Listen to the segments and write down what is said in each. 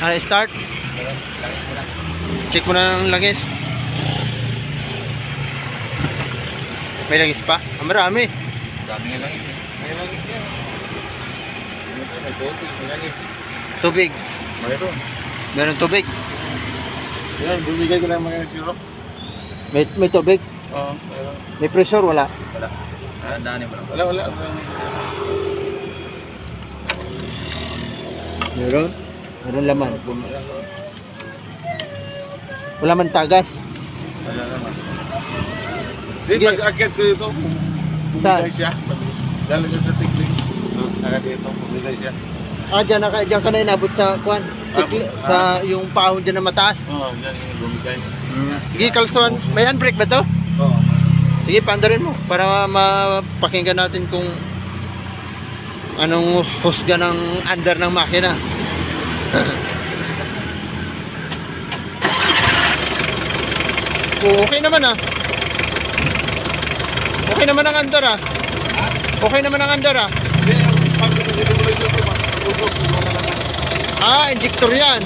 Start. Check mo na ng langis. May langis pa? Marami. Dami nga langis eh. May langis yan. May tubig, may langis. Tubig. Mayroon. Meron tubig. Yan, bumigay ko lang mga sirop. May tubig. Oo, mayroon. May pressure, wala. Wala. Daanin mo lang. Wala. Meron. Meron laman. Wala man tagas. Wala naman. Di, pag-akit ko dito, bumigay siya. Dala ka sa tikling. Agad dito, bumigay siya. Diyan ka na inabot sa kuan. Sa yung pahon dyan na mataas. Oo, yan yung bumigay. Sige, Carlson. May handbrake ba to? Oo. Sige, paandarin mo para mapakinggan natin kung anong husga ng under ng makina. Okay naman ah. Okay naman ang under ah. Okay naman ang under ah. Hindi, pag pinag-demolition ko, usok sa mga naman. Injector yan.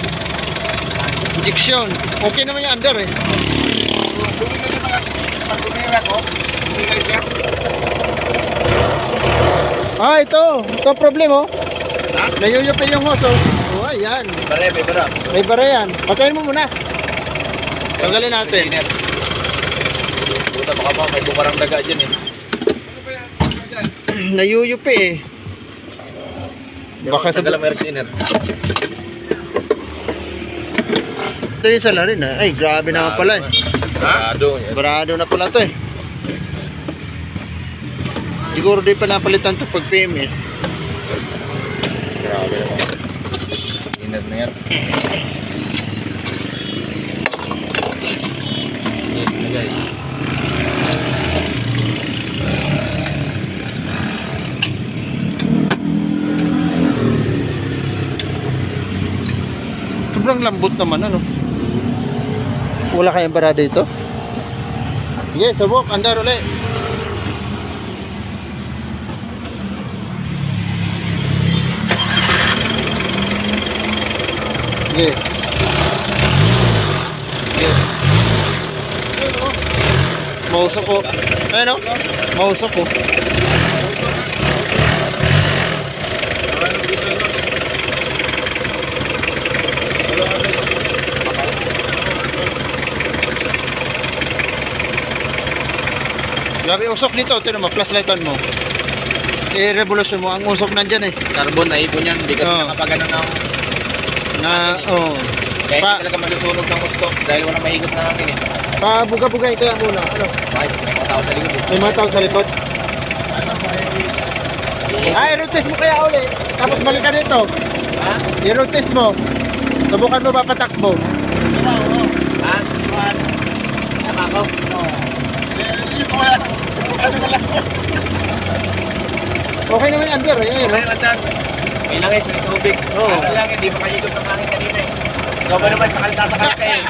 Injection. Okay naman yung under eh. Bumigay din mga, pag bumigay ko, bumigay siya. Ito problema oh. Nayuyupi yung hose oh. Ayan. May bara. May bara yan. Patayin mo muna. Tanggalin natin. Puta, baka ba may bukarang daga dyan eh. Nayuyupi eh. Baka sa Tagal ang air cleaner. ito yung sala rin ah. Ay, grabe naman pala eh. Barado. Barado na pala to eh. Siguro di pa napalitan to pag PMS. Grabe naman. Inat na yan. Inat na guys. Sobrang lambot naman ano. Wala kayang barada ito. Sige, subok, andar ulit. Sige. Sige. Mausok ko. Ayun o. Mausok ko. Grabe usok dito. Ito naman, flashlightan mo. I-revolution mo. Ang usok nandyan eh. Carbon na ipon yan. Hindi kasi Oo. nakapagano ng... Kaya hindi talaga malusunog ng gusto. Dahil walang mahigop na hangin eh. Pabuga-buga ito yan muna. Ano? Bakit? May mga tao sa likod eh. May mga tao sa likod. I-road test mo kaya ulit. Tapos balik ka dito. Ha? I-road test mo. Subukan mo papatakbo. Ha? Tama ko? Okay naman yung under eh. Ayun, Okay naman dyan. May langis, may tubig. Oo. Ano lang, hindi makahigop ng hangin kanina eh. Ikaw ba naman sa kalta sa kalta eh.